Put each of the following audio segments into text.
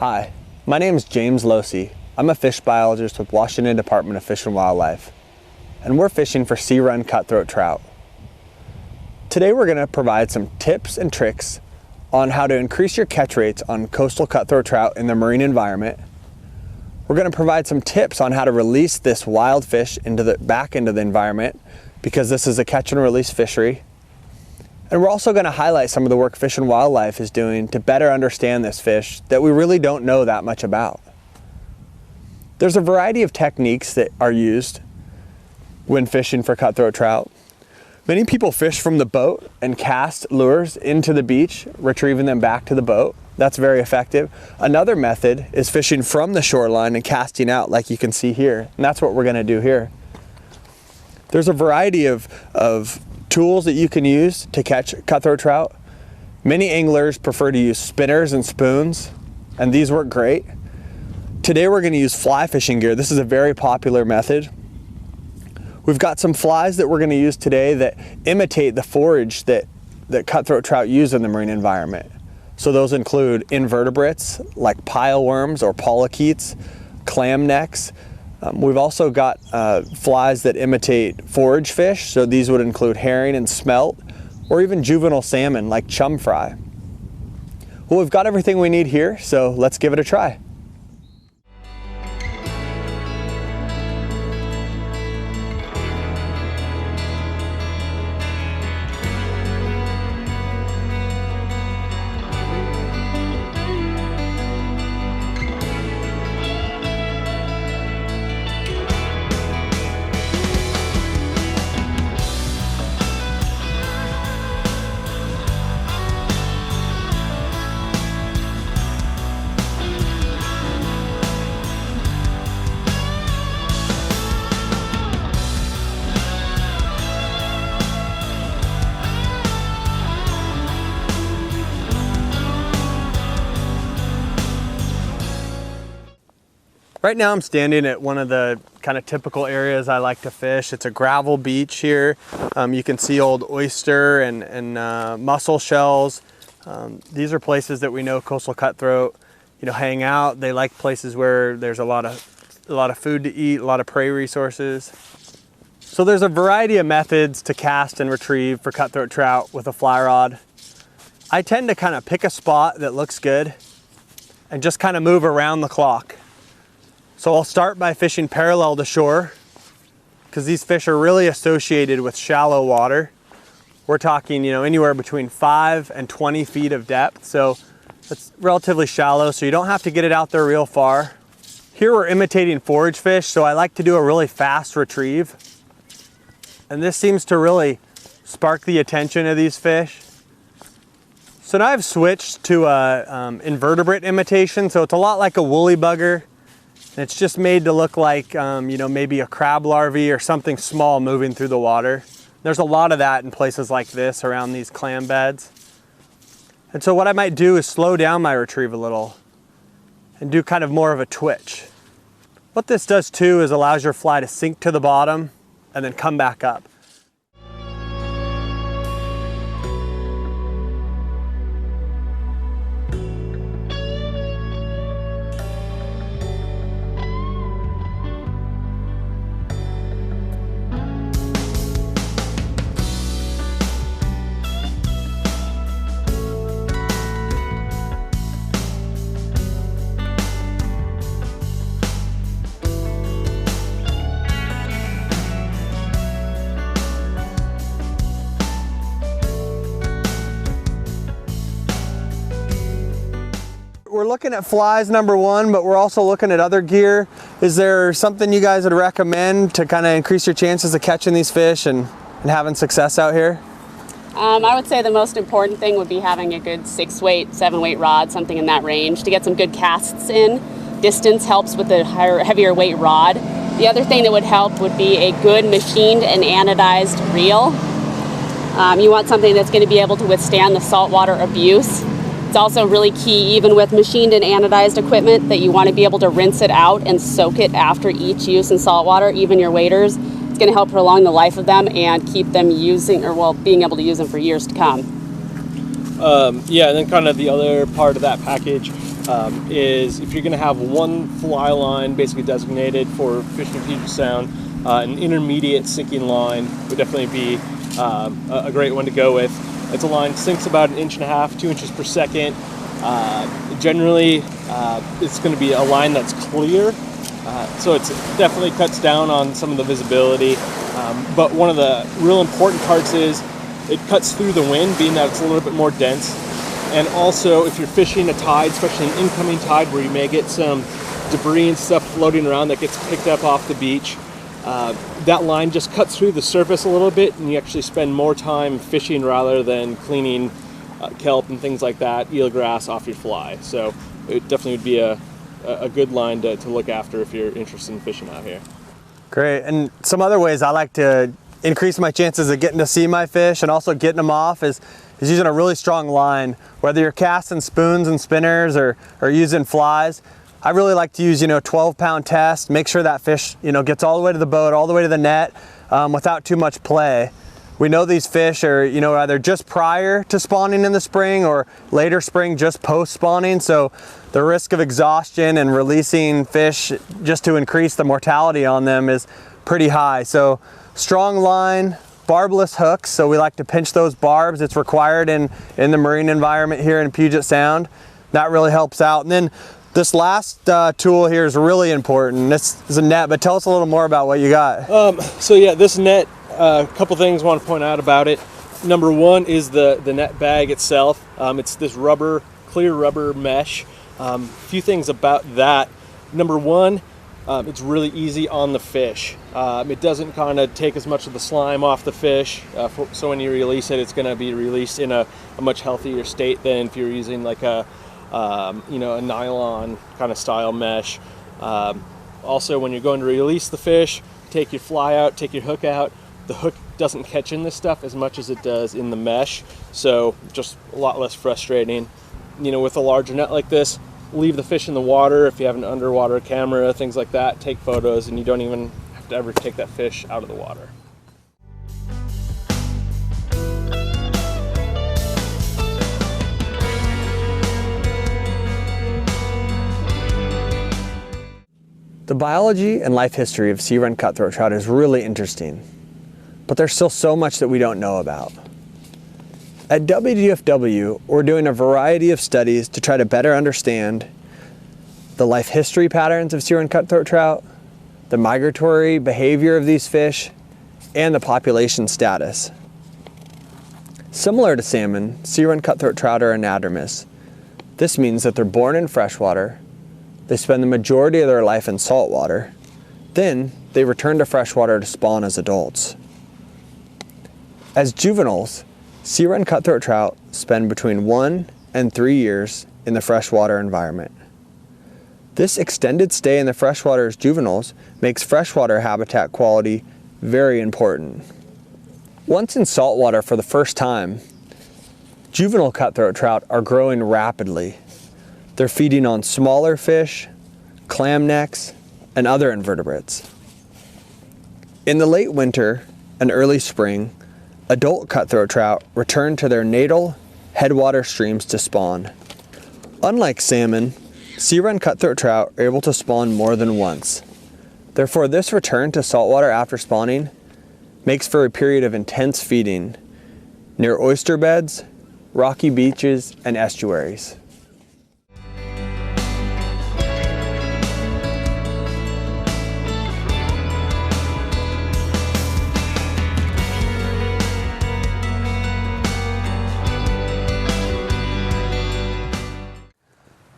Hi, my name is James Losey. I'm a fish biologist with Washington Department of Fish and Wildlife, and we're fishing for sea-run cutthroat trout. Today we're going to provide some tips and tricks on how to increase your catch rates on coastal cutthroat trout in the marine environment. We're going to provide some tips on how to release this wild fish back into the environment, because this is a catch and release fishery. And we're also going to highlight some of the work Fish and Wildlife is doing to better understand this fish that we really don't know that much about. There's a variety of techniques that are used when fishing for cutthroat trout. Many people fish from the boat and cast lures into the beach, retrieving them back to the boat. That's very effective. Another method is fishing from the shoreline and casting out, like you can see here. And that's what we're going to do here. There's a variety of tools that you can use to catch cutthroat trout. Many anglers prefer to use spinners and spoons, and these work great. Today we're going to use fly fishing gear. This is a very popular method. We've got some flies that we're going to use today that imitate the forage that cutthroat trout use in the marine environment. So those include invertebrates like pile worms or polychaetes, clam necks. We've also got flies that imitate forage fish, so these would include herring and smelt, or even juvenile salmon like chum fry. Well, we've got everything we need here, so let's give it a try. Right now I'm standing at one of the kind of typical areas I like to fish. It's a gravel beach here. You can see old oyster and mussel shells. These are places that we know coastal cutthroat, hang out. They like places where there's a lot of food to eat, a lot of prey resources. So there's a variety of methods to cast and retrieve for cutthroat trout with a fly rod. I tend to kind of pick a spot that looks good and just kind of move around the clock. So I'll start by fishing parallel to shore, because these fish are really associated with shallow water. We're talking, anywhere between 5 and 20 feet of depth. So it's relatively shallow, so you don't have to get it out there real far. Here we're imitating forage fish, so I like to do a really fast retrieve. And this seems to really spark the attention of these fish. So now I've switched to invertebrate imitation. So it's a lot like a woolly bugger. It's just made to look like, maybe a crab larvae or something small moving through the water. There's a lot of that in places like this around these clam beds. And so what I might do is slow down my retrieve a little and do kind of more of a twitch. What this does too is allows your fly to sink to the bottom and then come back up. We're looking at flies, number one, but we're also looking at other gear. Is there something you guys would recommend to kind of increase your chances of catching these fish and having success out here? I would say the most important thing would be having a good 6-weight, 7-weight rod, something in that range, to get some good casts in. Distance helps with the heavier weight rod. The other thing that would help would be a good machined and anodized reel. You want something that's going to be able to withstand the saltwater abuse. It's also really key, even with machined and anodized equipment, that you want to be able to rinse it out and soak it after each use in saltwater, even your waders. It's going to help prolong the life of them and keep them being able to use them for years to come. Yeah, and then kind of the other part of that package is if you're going to have one fly line basically designated for fishing in Puget Sound, an intermediate sinking line would definitely be a great one to go with. It's a line sinks about 1.5 inches, 2 inches per second. Generally, it's going to be a line that's clear, so it definitely cuts down on some of the visibility. But one of the real important parts is it cuts through the wind, being that it's a little bit more dense. And also, if you're fishing a tide, especially an incoming tide where you may get some debris and stuff floating around that gets picked up off the beach, that line just cuts through the surface a little bit, and you actually spend more time fishing rather than cleaning kelp and things like that, eelgrass off your fly. So it definitely would be a good line to look after if you're interested in fishing out here. Great. And some other ways I like to increase my chances of getting to see my fish and also getting them off is using a really strong line. Whether you're casting spoons and spinners or using flies, I really like to use 12-pound test. Make sure that fish gets all the way to the boat, all the way to the net, without too much play. We know these fish are either just prior to spawning in the spring or later spring, just post spawning. So the risk of exhaustion and releasing fish just to increase the mortality on them is pretty high. So strong line, barbless hooks, so we like to pinch those barbs. It's required in the marine environment here in Puget Sound. That really helps out. And then this last tool here is really important. This is a net, but tell us a little more about what you got. So yeah, this net, a couple things I want to point out about it. Number one is the net bag itself. It's this clear rubber mesh. A few things about that. Number one, it's really easy on the fish. It doesn't kind of take as much of the slime off the fish, so when you release it, it's going to be released in a much healthier state than if you're using like a nylon kind of style mesh. Also, when you're going to release the fish, take your fly out, take your hook out. The hook doesn't catch in this stuff as much as it does in the mesh, so just a lot less frustrating. With a larger net like this, leave the fish in the water. If you have an underwater camera, things like that, take photos, and you don't even have to ever take that fish out of the water. The biology and life history of sea-run cutthroat trout is really interesting, but there's still so much that we don't know about. At WDFW, we're doing a variety of studies to try to better understand the life history patterns of sea-run cutthroat trout, the migratory behavior of these fish, and the population status. Similar to salmon, sea-run cutthroat trout are anadromous. This means that they're born in freshwater, they spend the majority of their life in saltwater, then they return to freshwater to spawn as adults. As juveniles, sea-run cutthroat trout spend between 1 and 3 years in the freshwater environment. This extended stay in the freshwater as juveniles makes freshwater habitat quality very important. Once in saltwater for the first time, juvenile cutthroat trout are growing rapidly. They're feeding on smaller fish, clam necks, and other invertebrates. In the late winter and early spring, adult cutthroat trout return to their natal headwater streams to spawn. Unlike salmon, sea-run cutthroat trout are able to spawn more than once. Therefore, this return to saltwater after spawning makes for a period of intense feeding near oyster beds, rocky beaches, and estuaries.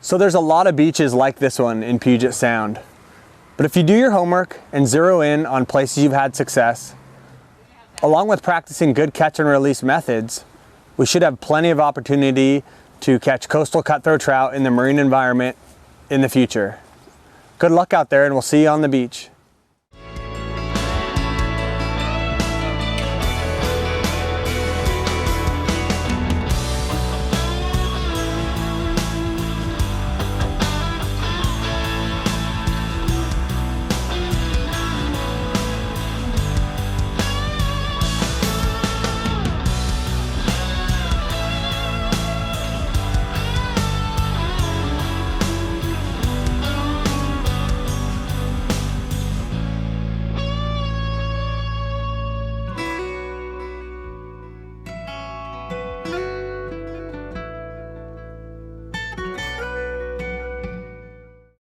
So there's a lot of beaches like this one in Puget Sound. But if you do your homework and zero in on places you've had success, along with practicing good catch and release methods, we should have plenty of opportunity to catch coastal cutthroat trout in the marine environment in the future. Good luck out there, and we'll see you on the beach.